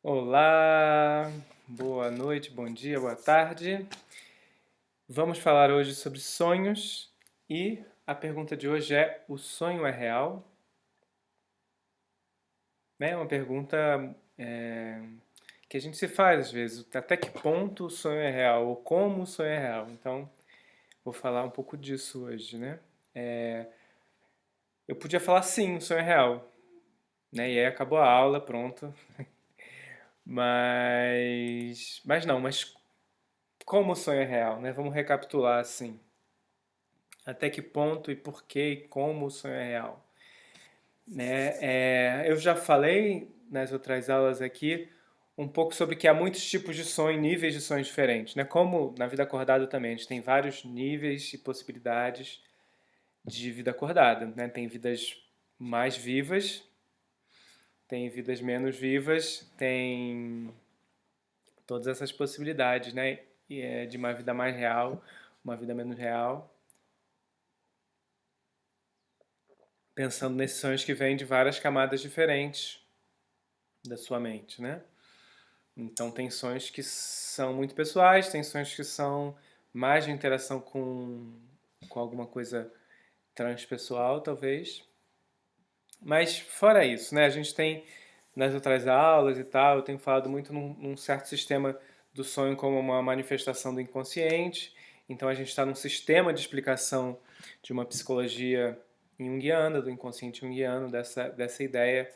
Olá, boa noite, bom dia, boa tarde. Vamos falar hoje sobre sonhos e a pergunta de hoje é: o sonho é real? É uma pergunta que a gente se faz às vezes. Até que ponto o sonho é real ou como o sonho é real? Então, vou falar um pouco disso hoje, né? Eu podia falar sim, o sonho é real, né? E aí acabou a aula, pronto. Mas como o sonho é real, né? Vamos recapitular assim. Até que ponto e por que e como o sonho é real. Né? Eu já falei nas outras aulas aqui um pouco sobre que há muitos tipos de sonho, níveis de sonhos diferentes. Né? Como na vida acordada também, a gente tem vários níveis e possibilidades de vida acordada. Né? Tem vidas mais vivas, tem vidas menos vivas, tem todas essas possibilidades, né? De uma vida mais real, uma vida menos real. Pensando nesses sonhos que vêm de várias camadas diferentes da sua mente, né? Então tem sonhos que são muito pessoais, tem sonhos que são mais de interação com alguma coisa transpessoal, talvez. Mas fora isso, né? A gente tem nas outras aulas e tal, eu tenho falado muito num certo sistema do sonho como uma manifestação do inconsciente. Então a gente está num sistema de explicação de uma psicologia junguiana, do inconsciente junguiano, dessa ideia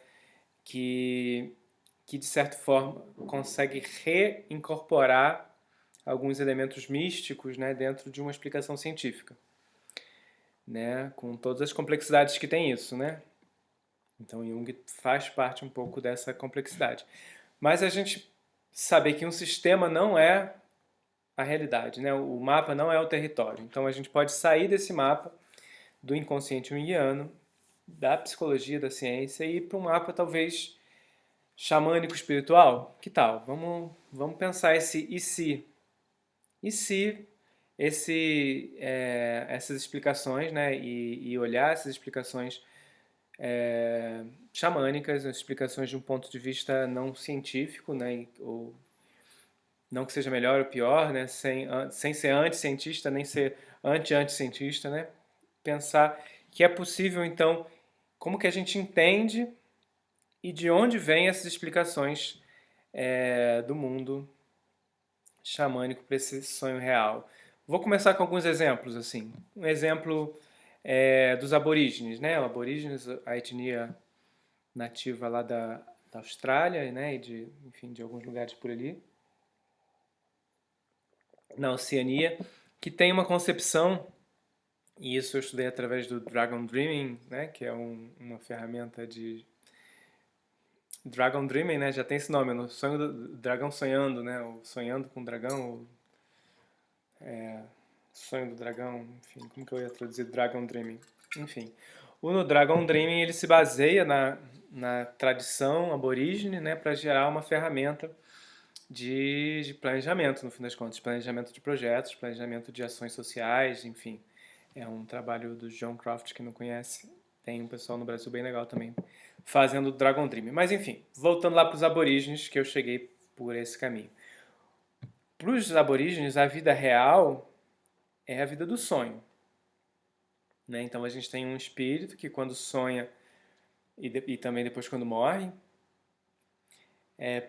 que, que de certa forma consegue reincorporar alguns elementos místicos, né, dentro de uma explicação científica, né, com todas as complexidades que tem isso, né? Então Jung faz parte um pouco dessa complexidade. Mas a gente saber que um sistema não é a realidade, né? O mapa não é o território. Então a gente pode sair desse mapa do inconsciente junguiano, da psicologia, da ciência e ir para um mapa talvez xamânico espiritual? Que tal? Vamos pensar esse e se? E se essas explicações, né, e olhar essas explicações xamânicas, as explicações de um ponto de vista não científico, né, ou não que seja melhor ou pior, né, sem ser anti-cientista, nem ser anti-anticientista, né, pensar que é possível, então, como que a gente entende e de onde vêm essas explicações do mundo xamânico para esse sonho real. Vou começar com alguns exemplos, assim. Um exemplo dos aborígenes, né? Os aborígenes, a etnia nativa lá da Austrália, né? E enfim, de alguns lugares por ali, na Oceania, que tem uma concepção, e isso eu estudei através do Dragon Dreaming, né? Que é uma ferramenta de Dragon Dreaming, né? Já tem esse nome, no sonho do dragão sonhando, né? O sonhando com o dragão, sonho do dragão, enfim, como que eu ia traduzir Dragon Dreaming? Enfim, o no Dragon Dreaming ele se baseia na tradição aborígene, né, para gerar uma ferramenta de planejamento, no fim das contas, planejamento de projetos, planejamento de ações sociais, enfim. É um trabalho do John Croft, que não conhece, tem um pessoal no Brasil bem legal também fazendo Dragon Dreaming. Mas enfim, voltando lá para os aborígenes, que eu cheguei por esse caminho. Para os aborígenes, a vida real é a vida do sonho. Né? Então a gente tem um espírito que quando sonha e também depois quando morre,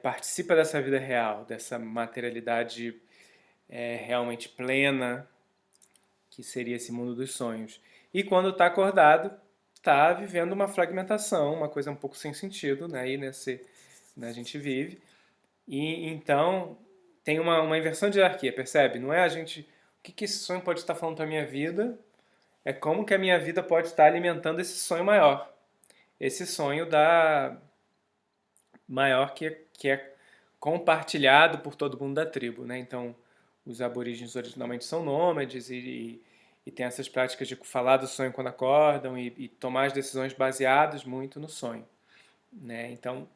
participa dessa vida real, dessa materialidade realmente plena, que seria esse mundo dos sonhos. E quando está acordado, está vivendo uma fragmentação, uma coisa um pouco sem sentido, né? E né, a gente vive. E então tem uma inversão de hierarquia, percebe? Não é a gente. O que esse sonho pode estar falando para a minha vida? É como que a minha vida pode estar alimentando esse sonho maior. Esse sonho da maior que é compartilhado por todo mundo da tribo, né? Então, os aborígenes originalmente são nômades e tem essas práticas de falar do sonho quando acordam e tomar as decisões baseadas muito no sonho, né? Então,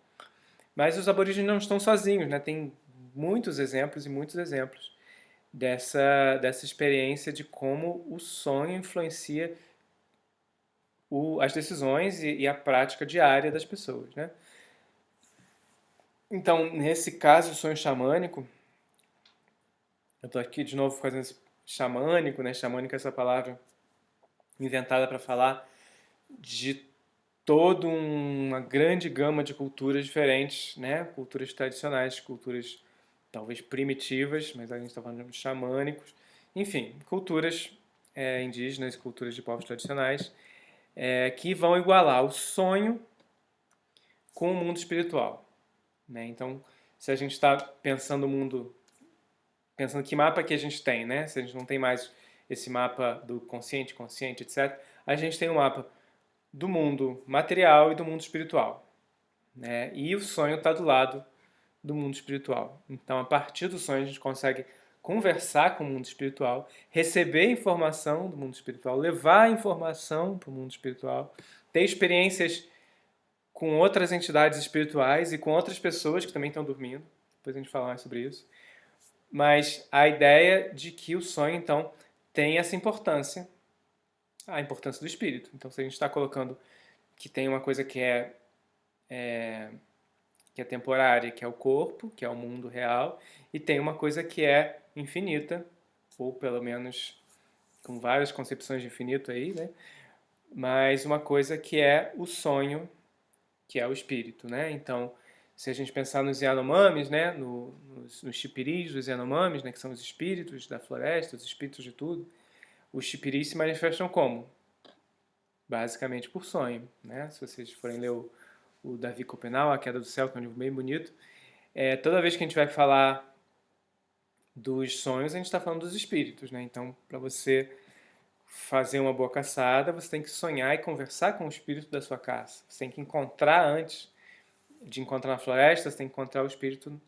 mas os aborígenes não estão sozinhos, né? Tem muitos exemplos e muitos exemplos dessa experiência de como o sonho influencia as decisões e a prática diária das pessoas, né? Então, nesse caso, o sonho xamânico, eu tô aqui de novo fazendo esse xamânico, né? Xamânico é essa palavra inventada para falar de toda uma grande gama de culturas diferentes, né? Culturas tradicionais, culturas talvez primitivas, mas a gente está falando de xamânicos. Enfim, culturas indígenas, culturas de povos tradicionais, que vão igualar o sonho com o mundo espiritual, né? Então, se a gente está pensando o mundo, pensando que mapa que a gente tem, né? Se a gente não tem mais esse mapa do consciente, consciente, etc., a gente tem um mapa do mundo material e do mundo espiritual, né? E o sonho está do lado do mundo espiritual. Então, a partir do sonho, a gente consegue conversar com o mundo espiritual, receber informação do mundo espiritual, levar informação para o mundo espiritual, ter experiências com outras entidades espirituais e com outras pessoas que também estão dormindo. Depois a gente fala mais sobre isso. Mas a ideia de que o sonho, então, tem essa importância, a importância do espírito. Então, se a gente está colocando que tem uma coisa que é temporária, que é o corpo, que é o mundo real, e tem uma coisa que é infinita, ou pelo menos com várias concepções de infinito aí, né? Mas uma coisa que é o sonho, que é o espírito, né? Então, se a gente pensar nos Yanomamis, né? Nos chipiris dos Yanomamis, né? Que são os espíritos da floresta, os espíritos de tudo, os chipiris se manifestam como? Basicamente por sonho, né? Se vocês forem ler o Davi Copenau, A Queda do Céu, que é um livro bem bonito, toda vez que a gente vai falar dos sonhos, a gente está falando dos espíritos, né? Então, para você fazer uma boa caçada, você tem que sonhar e conversar com o espírito da sua caça. Você tem que encontrar antes de encontrar na floresta, você tem que encontrar o espírito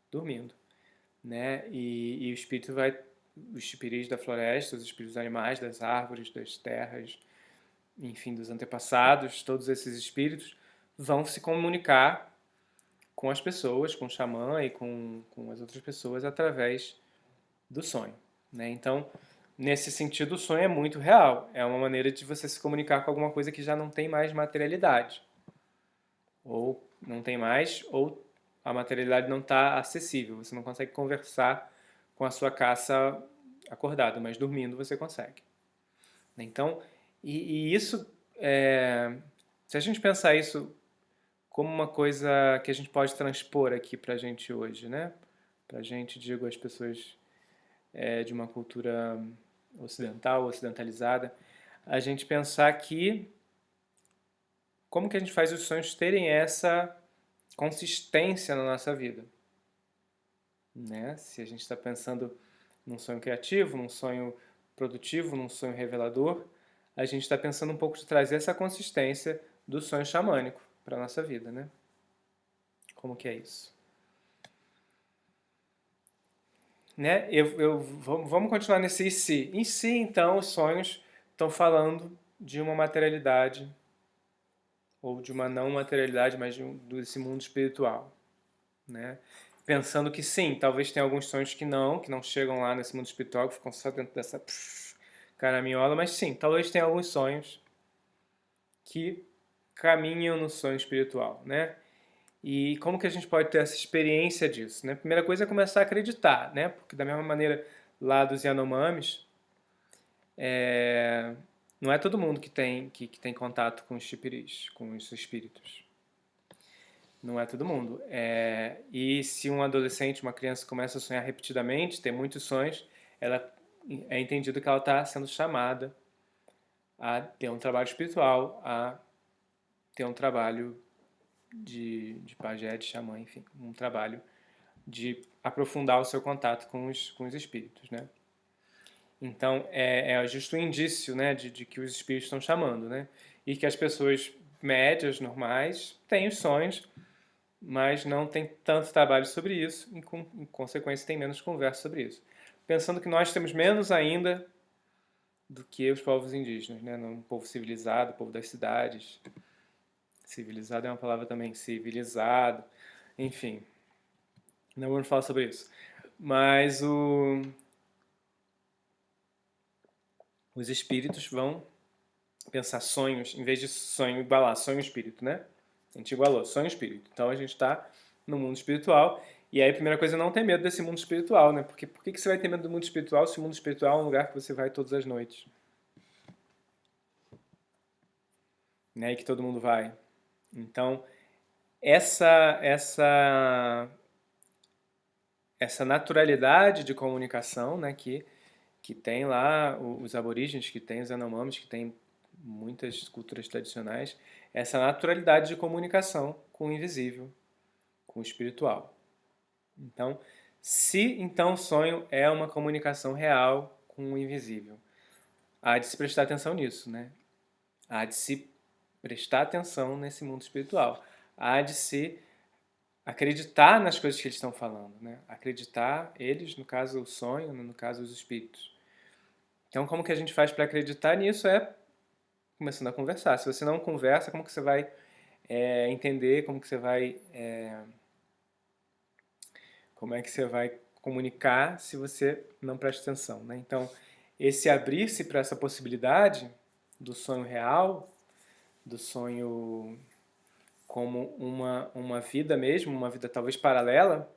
dormindo, né? E o espírito vai, os chipiris da floresta, os espíritos dos animais, das árvores, das terras, enfim, dos antepassados, todos esses espíritos vão se comunicar com as pessoas, com o xamã e com as outras pessoas através do sonho, né? Então, nesse sentido, o sonho é muito real. É uma maneira de você se comunicar com alguma coisa que já não tem mais materialidade. Ou não tem mais, ou a materialidade não está acessível. Você não consegue conversar com a sua caça acordado, mas dormindo você consegue. Então, e isso, se a gente pensar isso como uma coisa que a gente pode transpor aqui para a gente hoje, né? Para a gente, digo, as pessoas de uma cultura ocidental, ocidentalizada, a gente pensar que como que a gente faz os sonhos terem essa consistência na nossa vida, né? Se a gente está pensando num sonho criativo, num sonho produtivo, num sonho revelador, a gente está pensando um pouco de trazer essa consistência do sonho xamânico para a nossa vida, né? Como que é isso? Né? Vamos continuar nesse e se. Em si, então, os sonhos estão falando de uma materialidade ou de uma não materialidade, mas desse mundo espiritual, né? Pensando que sim, talvez tenha alguns sonhos que não chegam lá nesse mundo espiritual, que ficam só dentro dessa caraminhola, mas sim, talvez tenha alguns sonhos que caminham no sonho espiritual, né? E como que a gente pode ter essa experiência disso, né? A primeira coisa é começar a acreditar, né? Porque da mesma maneira lá dos Yanomamis, não é todo mundo que tem contato com os chipiris, com os espíritos. Não é todo mundo. E se um adolescente, uma criança começa a sonhar repetidamente, ter muitos sonhos, ela é entendido que ela está sendo chamada a ter um trabalho espiritual, a ter um trabalho de pajé, de xamã, enfim, um trabalho de aprofundar o seu contato com os espíritos, né? Então, é justo um indício, né, de que os espíritos estão chamando, né? E que as pessoas médias, normais, têm os sonhos, mas não tem tanto trabalho sobre isso e, em consequência, tem menos conversa sobre isso. Pensando que nós temos menos ainda do que os povos indígenas, né? Um povo civilizado, povo das cidades. Civilizado é uma palavra também, civilizado, enfim. Não vamos falar sobre isso. Mas os espíritos vão pensar sonhos, em vez de sonho igualar sonho e espírito, né? A gente igualou sonho e espírito. Então a gente está no mundo espiritual. E aí a primeira coisa é não ter medo desse mundo espiritual, né? Porque por que você vai ter medo do mundo espiritual se o mundo espiritual é um lugar que você vai todas as noites, né? E que todo mundo vai. Então, essa essa essa naturalidade de comunicação, né, que tem lá os aborígenes, que tem os Yanomamis, que tem muitas culturas tradicionais, essa naturalidade de comunicação com o invisível, com o espiritual. Então, se então o sonho é uma comunicação real com o invisível, há de se prestar atenção nisso, né? Há de se prestar atenção nesse mundo espiritual. Há de se acreditar nas coisas que eles estão falando, né? Acreditar, eles, no caso o sonho, no caso os espíritos. Então, como que a gente faz para acreditar nisso é começando a conversar. Se você não conversa, como que você vai entender, como é que você vai comunicar se você não presta atenção, né? Então, esse abrir-se para essa possibilidade do sonho real, do sonho como uma vida mesmo, uma vida talvez paralela,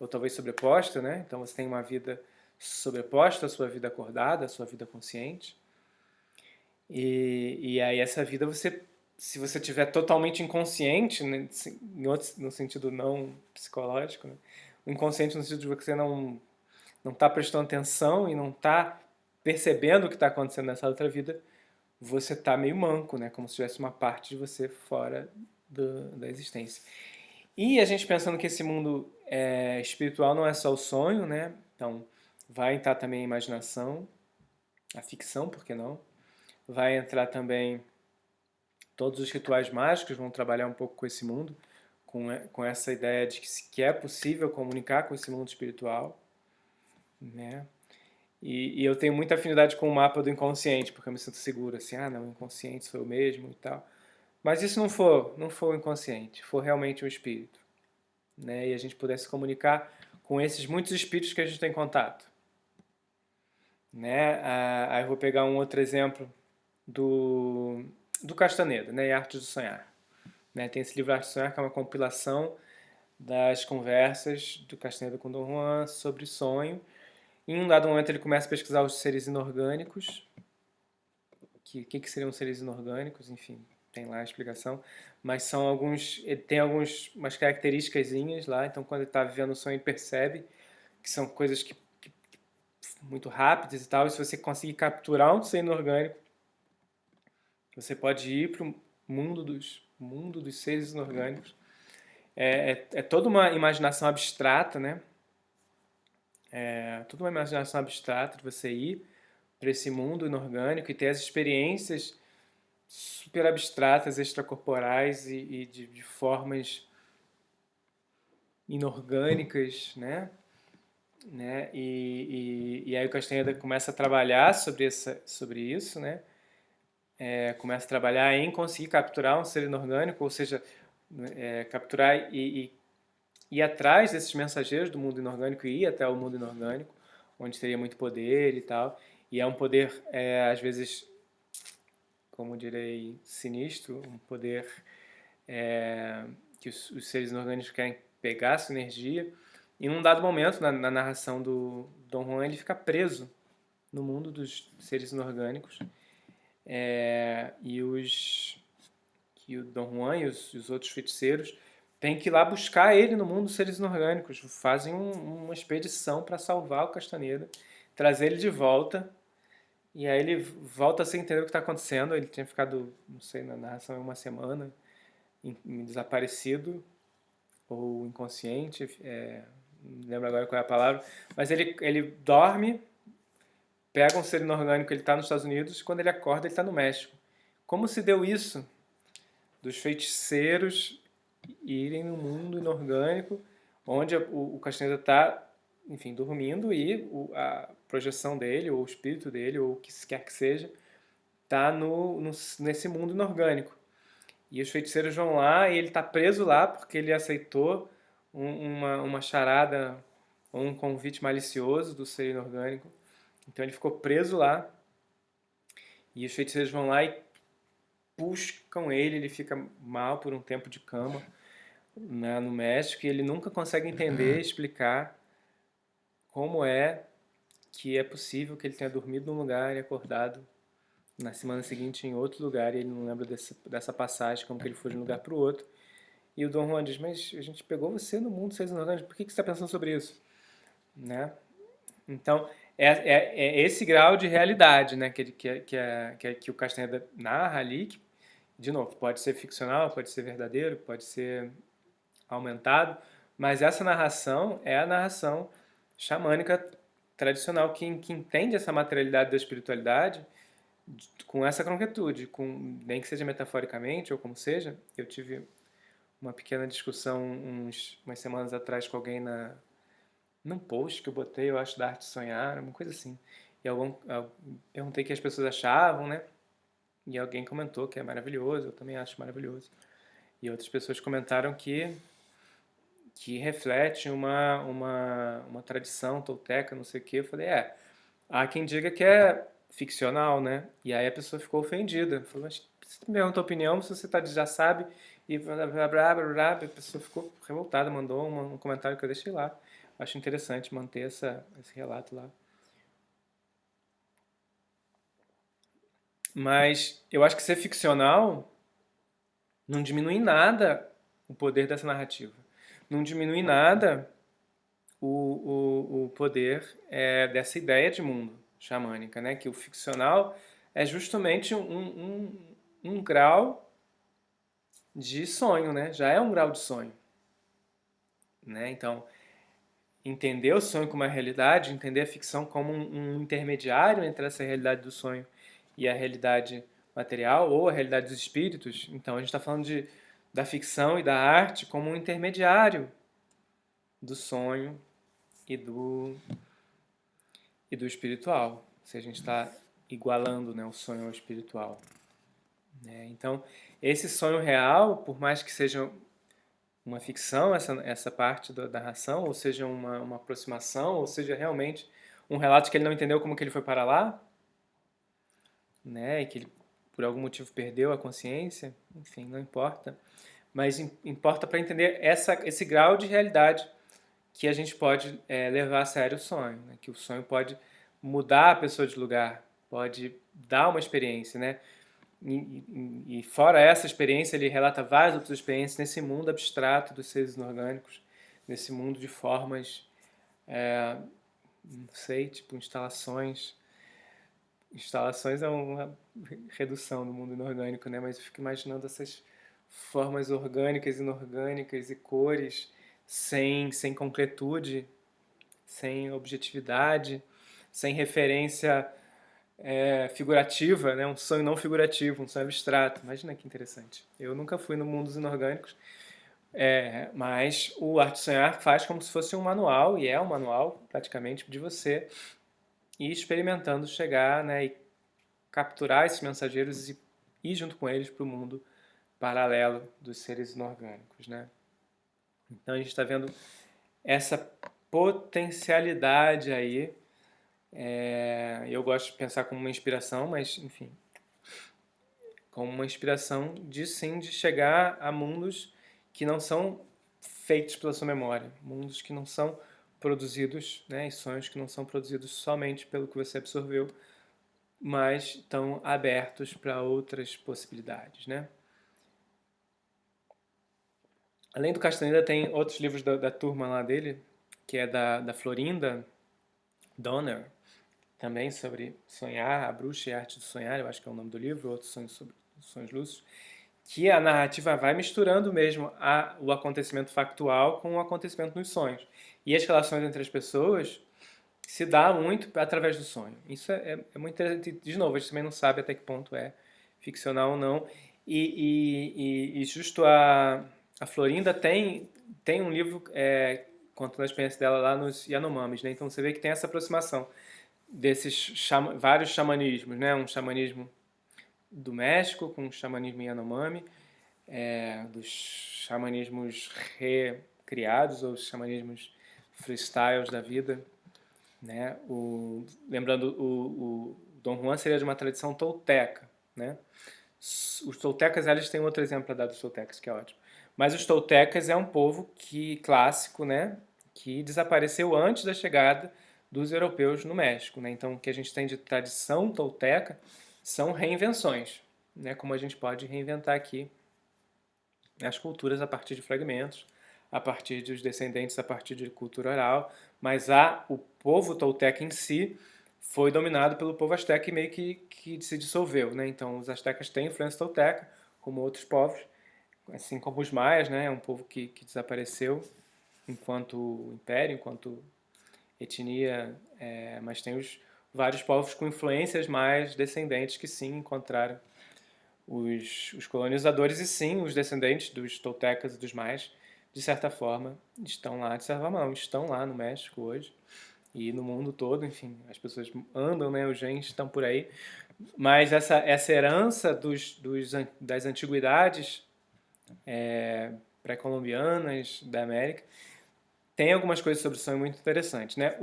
ou talvez sobreposta, né? Então você tem uma vida sobreposta à sua vida acordada, à sua vida consciente. E aí essa vida você, se você estiver totalmente inconsciente, né, no sentido não psicológico, né? O inconsciente no sentido de você não está prestando atenção e não está percebendo o que está acontecendo nessa outra vida, você está meio manco, né? Como se tivesse uma parte de você fora da existência. E a gente pensando que esse mundo espiritual não é só o sonho, né? Então, vai entrar também a imaginação, a ficção, por que não? Vai entrar também todos os rituais mágicos, vão trabalhar um pouco com esse mundo, com essa ideia de que é possível comunicar com esse mundo espiritual, né? E eu tenho muita afinidade com o mapa do inconsciente, porque eu me sinto seguro, assim, não, o inconsciente sou eu mesmo e tal. Mas isso não for o inconsciente, for realmente um espírito, né? E a gente pudesse comunicar com esses muitos espíritos que a gente tem contato, né? Aí eu vou pegar um outro exemplo do Castaneda, né? E Artes do Sonhar, né? Tem esse livro Arte do Sonhar, que é uma compilação das conversas do Castaneda com Dom Juan sobre sonho. Em um dado momento ele começa a pesquisar os seres inorgânicos, que seriam seres inorgânicos, enfim, tem lá a explicação, mas são ele tem umas características lá, então quando ele está vivendo o sonho ele percebe que são coisas que muito rápidas e tal, e se você conseguir capturar um ser inorgânico, você pode ir para o mundo dos seres inorgânicos. É toda uma imaginação abstrata, né? É toda uma imaginação abstrata de você ir para esse mundo inorgânico e ter as experiências super abstratas, extracorporais e de formas inorgânicas, né? E aí o Castaneda começa a trabalhar sobre isso, né? Começa a trabalhar em conseguir capturar um ser inorgânico, ou seja, capturar e ir atrás desses mensageiros do mundo inorgânico e ir até o mundo inorgânico, onde teria muito poder e tal. E é um poder, às vezes, como direi, sinistro, um poder que os seres inorgânicos querem pegar essa energia. E num dado momento, na narração do Dom Juan, ele fica preso no mundo dos seres inorgânicos. E o Dom Juan e os outros feiticeiros têm que ir lá buscar ele no mundo dos seres inorgânicos. Fazem uma expedição para salvar o Castaneda, trazer ele de volta. E aí ele volta sem entender o que está acontecendo. Ele tinha ficado, não sei, na narração uma semana, desaparecido ou inconsciente, não lembro agora qual é a palavra, mas ele dorme, pega um ser inorgânico, ele está nos Estados Unidos, e quando ele acorda ele está no México. Como se deu isso? Dos feiticeiros irem no mundo inorgânico, onde o Castaneda está, enfim, dormindo e a projeção dele, ou o espírito dele, ou o que quer que seja, está nesse mundo inorgânico. E os feiticeiros vão lá e ele está preso lá porque ele aceitou uma charada, um convite malicioso do ser inorgânico. Então ele ficou preso lá e os feiticeiros vão lá e buscam ele fica mal por um tempo de cama. no México, e ele nunca consegue entender, explicar como é que é possível que ele tenha dormido num lugar e acordado na semana seguinte em outro lugar, e ele não lembra dessa passagem, como que ele foi de um lugar para o outro. E o Dom Juan diz, mas a gente pegou você no mundo dos seres inorgânicos, por que você está pensando sobre isso? Né? Então, é esse grau de realidade, né, que o Castaneda narra ali, que, de novo, pode ser ficcional, pode ser verdadeiro, pode ser aumentado, mas essa narração é a narração xamânica tradicional que entende essa materialidade da espiritualidade com essa concretude, nem que seja metaforicamente ou como seja. Eu tive uma pequena discussão umas semanas atrás com alguém num post que eu botei, eu acho, da Arte de Sonhar, uma coisa assim. E eu perguntei o que as pessoas achavam, né? E alguém comentou que é maravilhoso, eu também acho maravilhoso. E outras pessoas comentaram que reflete uma tradição tolteca, não sei o quê. Eu falei, há quem diga que é ficcional, né? E aí a pessoa ficou ofendida. Falou, mas você me pergunta a opinião, se você já sabe, e blá, blá, blá, blá, blá. A pessoa ficou revoltada, mandou um comentário que eu deixei lá. Acho interessante manter esse relato lá. Mas eu acho que ser ficcional não diminui em nada o poder dessa narrativa. Não diminui nada o poder dessa ideia de mundo xamânica, né? Que o ficcional é justamente um grau de sonho, né? Já é um grau de sonho, né? Então, entender o sonho como uma realidade, entender a ficção como um intermediário entre essa realidade do sonho e a realidade material ou a realidade dos espíritos. Então, a gente está falando da ficção e da arte como um intermediário do sonho e do espiritual. Se a gente está igualando, né, o sonho ao espiritual. Né? Então, esse sonho real, por mais que seja uma ficção, essa parte da narração, ou seja, uma aproximação, ou seja, realmente um relato que ele não entendeu como que ele foi para lá, né, e que ele, por algum motivo, perdeu a consciência, enfim, não importa. Mas importa para entender esse grau de realidade que a gente pode levar a sério o sonho, né? Que o sonho pode mudar a pessoa de lugar, pode dar uma experiência, né? E fora essa experiência, ele relata várias outras experiências nesse mundo abstrato dos seres inorgânicos, nesse mundo de formas, não sei, tipo instalações. Instalações é uma redução do mundo inorgânico, né? Mas eu fico imaginando essas formas orgânicas, inorgânicas e cores sem concretude, sem objetividade, sem referência figurativa, né? Um sonho não figurativo, um sonho abstrato. Imagina que interessante. Eu nunca fui no mundo dos inorgânicos, mas o Arte de Sonhar faz como se fosse um manual, e é um manual praticamente de você ir experimentando chegar, né, e capturar esses mensageiros e ir junto com eles para o mundo paralelo dos seres inorgânicos, né? Então a gente está vendo essa potencialidade aí. Eu gosto de pensar como uma inspiração, mas enfim, como uma inspiração de sim de chegar a mundos que não são feitos pela sua memória, mundos que não são produzidos, né, e sonhos que não são produzidos somente pelo que você absorveu, mas estão abertos para outras possibilidades, né? Além do Castaneda, tem outros livros da turma lá dele, que é da Florinda Donner, também sobre sonhar, a bruxa e a arte do sonhar, eu acho que é o nome do livro, outros sonhos sobre sonhos lúcidos, que a narrativa vai misturando mesmo o acontecimento factual com o acontecimento nos sonhos. E as relações entre as pessoas se dá muito através do sonho. Isso é muito interessante. De novo, a gente também não sabe até que ponto é ficcional ou não. E justo a Florinda tem um livro contando a experiência dela lá nos Yanomamis, né? Então você vê que tem essa aproximação desses vários xamanismos, né? Um xamanismo do México com um xamanismo Yanomami, dos xamanismos recriados ou xamanismos freestyles da vida, né? Lembrando, o Dom Juan seria de uma tradição tolteca, né? Os toltecas, eles têm outro exemplo a dar dos toltecas, que é ótimo. Mas os toltecas é um povo clássico, né, que desapareceu antes da chegada dos europeus no México, né? Então, o que a gente tem de tradição tolteca são reinvenções, né, como a gente pode reinventar aqui as culturas a partir de fragmentos, a partir dos descendentes, a partir de cultura oral, mas o povo tolteca em si foi dominado pelo povo asteca e meio que se dissolveu, né? Então, os astecas têm influência tolteca, como outros povos, assim como os maias, né? É um povo que desapareceu enquanto império, enquanto etnia, mas tem vários povos com influências mais descendentes que sim encontraram os colonizadores e sim os descendentes dos toltecas e dos maias, de certa forma, estão lá, de certa forma não, estão lá no México hoje e no mundo todo, enfim, as pessoas andam, né, os genes estão por aí, mas essa herança das antiguidades pré-colombianas da América tem algumas coisas sobre o sonho muito interessantes, né?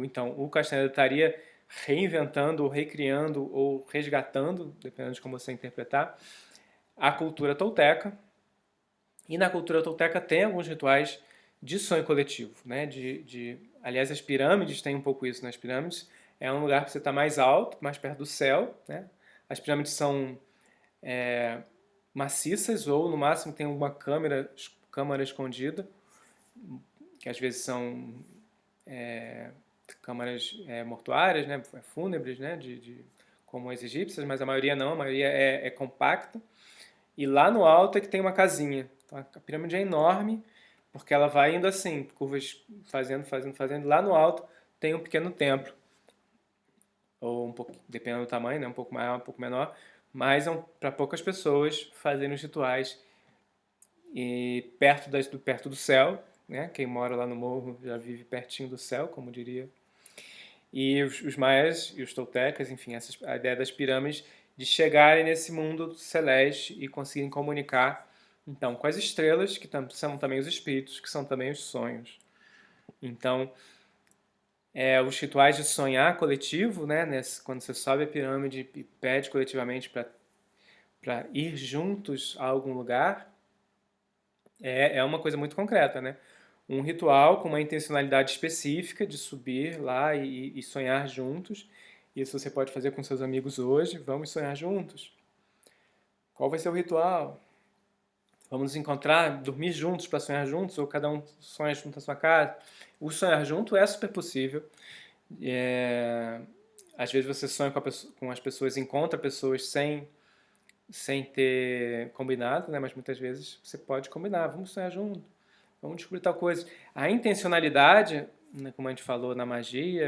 Então, o Castaneda estaria reinventando, ou recriando, ou resgatando, dependendo de como você interpretar, a cultura tolteca. E na cultura tolteca tem alguns rituais de sonho coletivo, né? Aliás, as pirâmides têm um pouco isso. Nas pirâmides é um lugar que você está mais alto, mais perto do céu, né? As pirâmides são maciças ou no máximo tem uma câmara escondida, que às vezes são câmaras mortuárias, né, fúnebres, né, como as egípcias, mas a maioria não, a maioria é compacta. E lá no alto é que tem uma casinha. Então, a pirâmide é enorme, porque ela vai indo assim, curvas fazendo. Lá no alto tem um pequeno templo, ou um pouco, dependendo do tamanho, né, um pouco maior, um pouco menor, mas é para poucas pessoas fazerem os rituais e perto do céu, né? Quem mora lá no morro já vive pertinho do céu, como diria. E os maias e os toltecas, enfim, a ideia das pirâmides de chegarem nesse mundo celeste e conseguirem comunicar, então, com as estrelas, que são também os espíritos, que são também os sonhos. Então, os rituais de sonhar coletivo, né, quando você sobe a pirâmide e pede coletivamente para ir juntos a algum lugar, é uma coisa muito concreta, né? Um ritual com uma intencionalidade específica de subir lá e sonhar juntos. Isso você pode fazer com seus amigos hoje. Vamos sonhar juntos. Qual vai ser o ritual? Vamos nos encontrar, dormir juntos para sonhar juntos, ou cada um sonha junto na sua casa. O sonhar junto é super possível. Às vezes você sonha com as pessoas, encontra pessoas sem ter combinado, né? Mas muitas vezes você pode combinar. Vamos sonhar junto. Vamos descobrir tal coisa. A intencionalidade, né, como a gente falou na magia,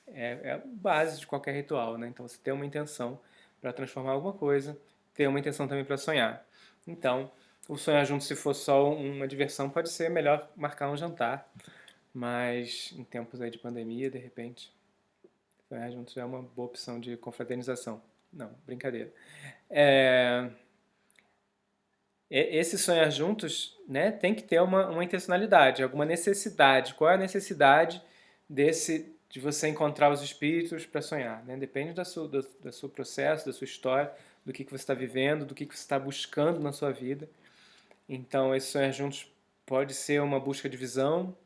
é a base de qualquer ritual, né? Então você tem uma intenção para transformar alguma coisa, ter uma intenção também para sonhar. Então, o sonhar junto, se for só uma diversão, pode ser melhor marcar um jantar. Mas em tempos aí de pandemia, de repente, sonhar junto já é uma boa opção de confraternização. Não, brincadeira. É, esse sonhar juntos, né, tem que ter uma intencionalidade, alguma necessidade. Qual é a necessidade de você encontrar os espíritos para sonhar? Né? Depende do seu processo, da sua história, do que você está vivendo, do que você está buscando na sua vida. Então, esse sonhar juntos pode ser uma busca de visão,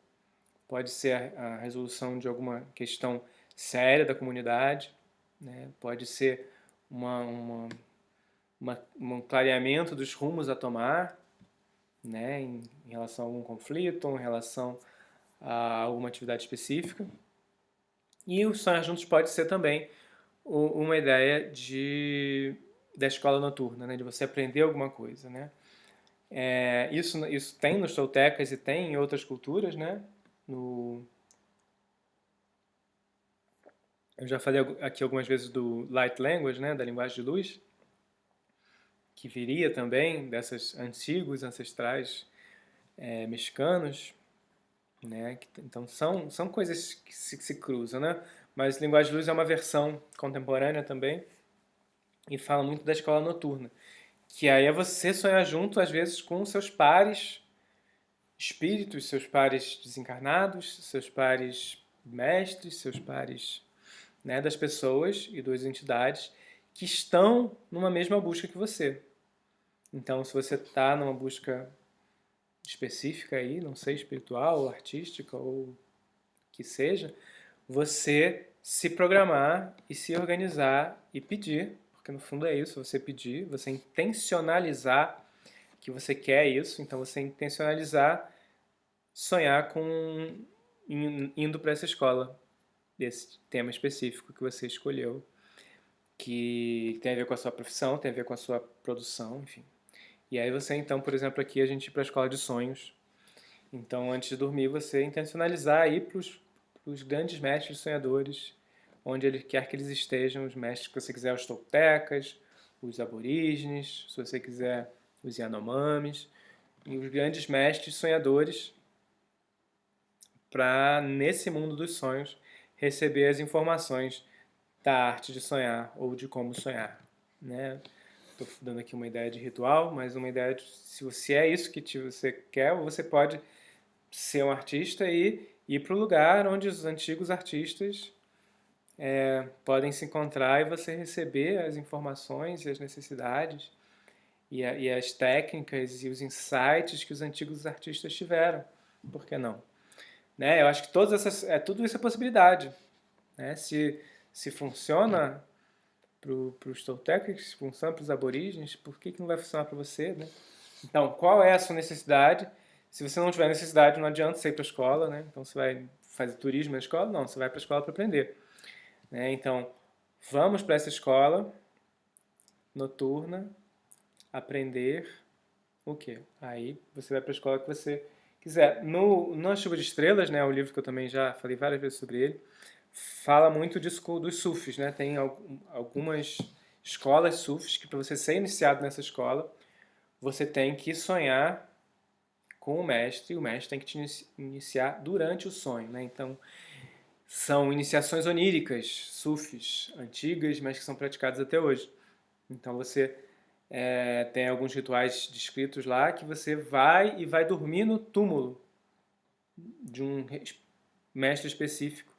pode ser a resolução de alguma questão séria da comunidade, né? Pode ser um clareamento dos rumos a tomar, né, em relação a algum conflito, ou em relação a alguma atividade específica. E o sonhar juntos pode ser também uma ideia da escola noturna, né, de você aprender alguma coisa, né. Isso tem nos toltecas e tem em outras culturas, né. Eu já falei aqui algumas vezes do light language, né, da linguagem de luz, que viria também desses antigos ancestrais mexicanos, né? Então são coisas que se cruzam, né? Mas linguagem de luz é uma versão contemporânea também e fala muito da escola noturna, que aí é você sonhar junto às vezes com seus pares espíritos, seus pares desencarnados, seus pares mestres, seus pares, né, das pessoas e das entidades que estão numa mesma busca que você. Então, se você está numa busca específica aí, não sei, espiritual, ou artística, ou o que seja, você se programar e se organizar e pedir, porque no fundo é isso, você pedir, você intencionalizar que você quer isso, então você intencionalizar sonhar com indo para essa escola, desse tema específico que você escolheu, que tem a ver com a sua profissão, tem a ver com a sua produção, enfim. E aí você então, por exemplo, aqui a gente ir para a escola de sonhos. Então, antes de dormir, você intencionalizar ir para os grandes mestres sonhadores, onde ele quer que eles estejam, os mestres que você quiser, os toltecas, os aborígenes, se você quiser, os Yanomamis, e os grandes mestres sonhadores, para, nesse mundo dos sonhos, receber as informações da arte de sonhar ou de como sonhar, né? Estou dando aqui uma ideia de ritual, mas uma ideia de se é isso que você quer, você pode ser um artista e ir para o lugar onde os antigos artistas podem se encontrar e você receber as informações e as necessidades e as técnicas e os insights que os antigos artistas tiveram. Por que não? Né? Eu acho que tudo isso é possibilidade. Né? Se funciona para os toltecas, se funciona para os aborígenes, por que não vai funcionar para você? Né? Então, qual é a sua necessidade? Se você não tiver necessidade, não adianta você ir para a escola, né? Então, você vai fazer turismo na escola? Não, você vai para a escola para aprender. Né? Então, vamos para essa escola noturna aprender o quê? Aí você vai para a escola que você quiser. No Chuva de Estrelas, né, o livro que eu também já falei várias vezes sobre ele, fala muito disso dos sufis, né? Tem algumas escolas sufis que para você ser iniciado nessa escola, você tem que sonhar com o mestre, e o mestre tem que te iniciar durante o sonho, né? Então, são iniciações oníricas, sufis, antigas, mas que são praticadas até hoje. Então, você tem alguns rituais descritos lá que você vai dormir no túmulo de um mestre específico.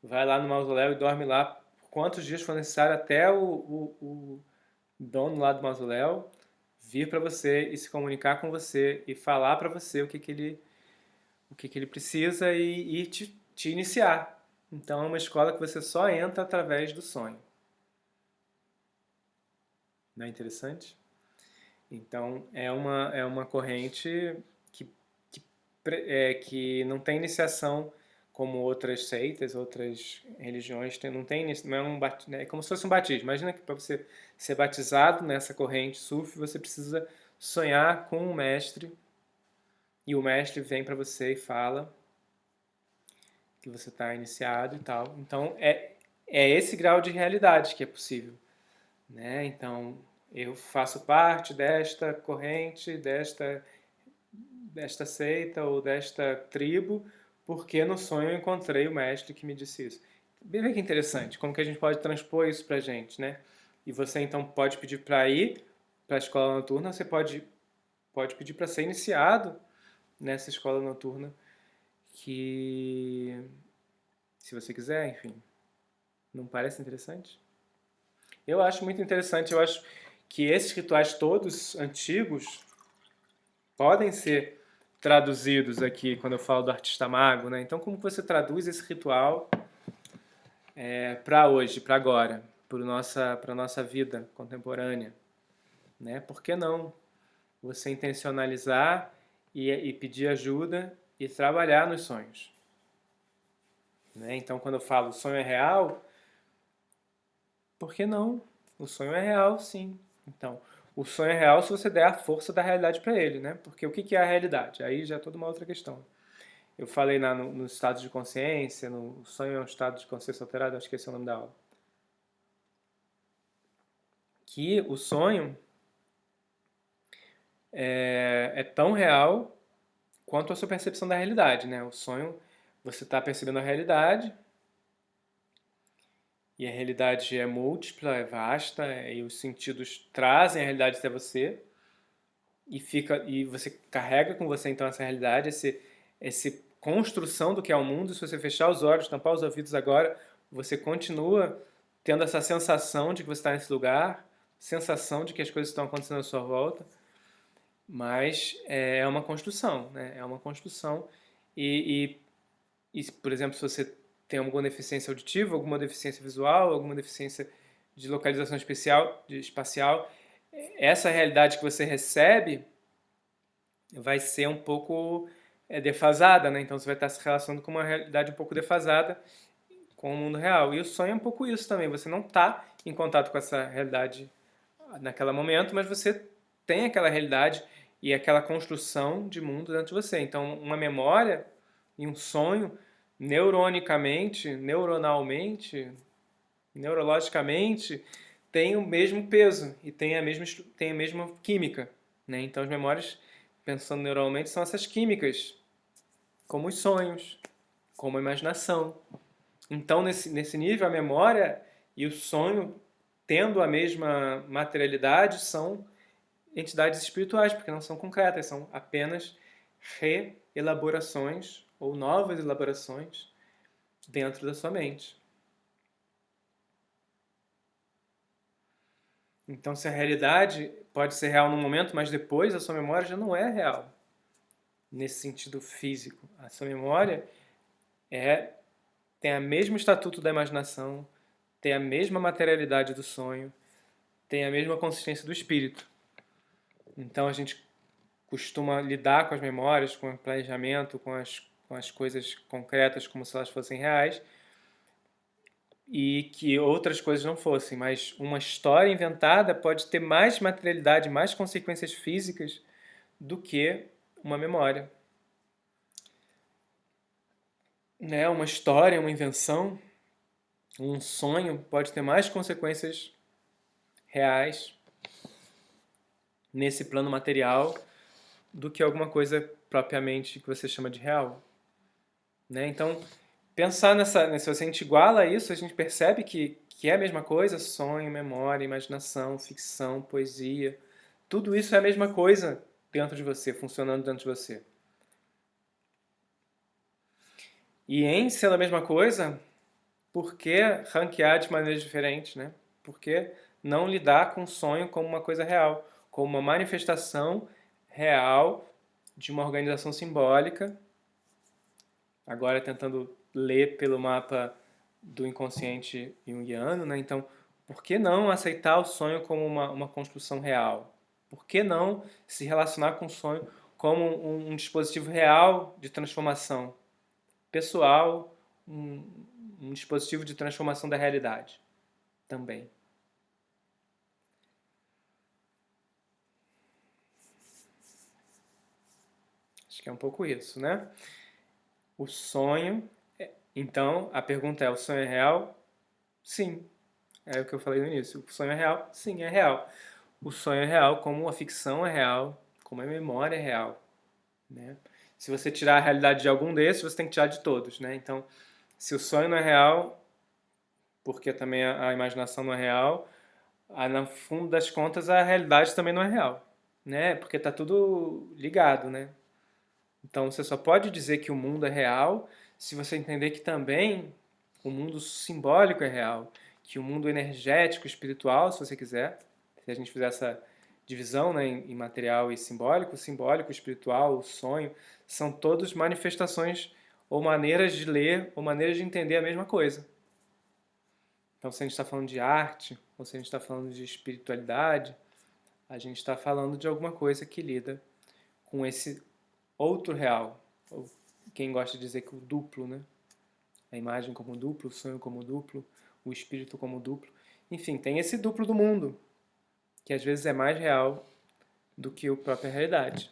Vai lá no mausoléu e dorme lá quantos dias for necessário até o dono lá do mausoléu vir para você e se comunicar com você e falar para você o que ele precisa e te iniciar. Então é uma escola que você só entra através do sonho. Não é interessante? Então é uma corrente que não tem iniciação como outras seitas, outras religiões, não tem, não é é como se fosse um batismo. Imagina que para você ser batizado nessa corrente sufi, você precisa sonhar com um mestre e o mestre vem para você e fala que você está iniciado e tal. Então é esse grau de realidade que é possível, né? Então eu faço parte desta corrente, desta seita ou desta tribo, porque no sonho eu encontrei o mestre que me disse isso. Vê que interessante, como que a gente pode transpor isso pra gente, né? E você então pode pedir para ir para a escola noturna, você pode pedir para ser iniciado nessa escola noturna, que se você quiser, enfim. Não parece interessante? Eu acho muito interessante, eu acho que esses rituais todos antigos podem ser traduzidos aqui quando eu falo do artista mago, né? Então, como você traduz esse ritual para hoje, para agora, para a nossa vida contemporânea, né? Por que não você intencionalizar e pedir ajuda e trabalhar nos sonhos? Né? Então, quando eu falo o sonho é real, por que não? O sonho é real, sim. Então, o sonho é real se você der a força da realidade para ele, né? Porque o que é a realidade? Aí já é toda uma outra questão. Eu falei no estado de consciência, no sonho é um estado de consciência alterada, acho que esse é o nome da aula. Que o sonho é tão real quanto a sua percepção da realidade, né? O sonho, você está percebendo a realidade, e a realidade é múltipla, é vasta, e os sentidos trazem a realidade até você, e você carrega com você então essa realidade, esse construção do que é o mundo. Se você fechar os olhos, tampar os ouvidos agora, você continua tendo essa sensação de que você está nesse lugar, sensação de que as coisas estão acontecendo à sua volta, Mas é uma construção, né? É uma construção. Por exemplo, se você tem alguma deficiência auditiva, alguma deficiência visual, alguma deficiência de localização espacial, essa realidade que você recebe vai ser um pouco defasada, né? Então você vai estar se relacionando com uma realidade um pouco defasada com o mundo real. E o sonho é um pouco isso também. Você não está em contato com essa realidade naquele momento, mas você tem aquela realidade e aquela construção de mundo dentro de você. Então, uma memória e um sonho, neuronalmente, neurologicamente, tem o mesmo peso e tem a mesma química, né? Então, as memórias, pensando neuralmente, são essas químicas, como os sonhos, como a imaginação. Então, nesse nível, a memória e o sonho, tendo a mesma materialidade, são entidades espirituais, porque não são concretas, são apenas reelaborações ou novas elaborações dentro da sua mente. Então, se a realidade pode ser real no momento, mas depois a sua memória já não é real, nesse sentido físico. A sua memória tem o mesmo estatuto da imaginação, tem a mesma materialidade do sonho, tem a mesma consistência do espírito. Então, a gente costuma lidar com as memórias, com o planejamento, com as coisas concretas como se elas fossem reais, e que outras coisas não fossem, mas uma história inventada pode ter mais materialidade, mais consequências físicas do que uma memória. Né? Uma história, uma invenção, um sonho pode ter mais consequências reais nesse plano material do que alguma coisa propriamente que você chama de real. Né? Então, pensar se a gente iguala isso, a gente percebe que é a mesma coisa, sonho, memória, imaginação, ficção, poesia, tudo isso é a mesma coisa dentro de você, funcionando dentro de você. E em sendo a mesma coisa, por que ranquear de maneiras diferentes, né? Por que não lidar com o sonho como uma coisa real, como uma manifestação real de uma organização simbólica, agora tentando ler pelo mapa do inconsciente junguiano, né? Então, por que não aceitar o sonho como uma construção real? Por que não se relacionar com o sonho como um dispositivo real de transformação pessoal, um dispositivo de transformação da realidade também? Acho que é um pouco isso, né? O sonho. Então, a pergunta é: o sonho é real? Sim. É o que eu falei no início. O sonho é real? Sim, é real. O sonho é real como a ficção é real, como a memória é real, né? Se você tirar a realidade de algum desses, você tem que tirar de todos, né? Então, se o sonho não é real, porque também a imaginação não é real, no fundo das contas a realidade também não é real, né? Porque está tudo ligado, né? Então você só pode dizer que o mundo é real se você entender que também o mundo simbólico é real, que o mundo energético, espiritual, se você quiser, se a gente fizer essa divisão, né, em material e simbólico, o simbólico, o espiritual, o sonho, são todos manifestações ou maneiras de ler ou maneiras de entender a mesma coisa. Então, se a gente está falando de arte, ou se a gente está falando de espiritualidade, a gente está falando de alguma coisa que lida com esse outro real. Ou quem gosta de dizer que o duplo, né? A imagem como duplo, o sonho como duplo, o espírito como duplo. Enfim, tem esse duplo do mundo, que às vezes é mais real do que a própria realidade.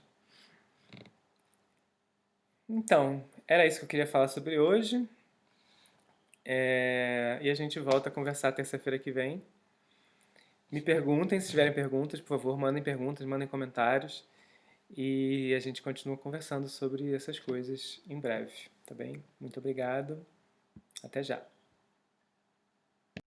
Então, era isso que eu queria falar sobre hoje. E a gente volta a conversar terça-feira que vem. Me perguntem, se tiverem perguntas, por favor, mandem perguntas, mandem comentários. E a gente continua conversando sobre essas coisas em breve, tá bem? Muito obrigado. Até já.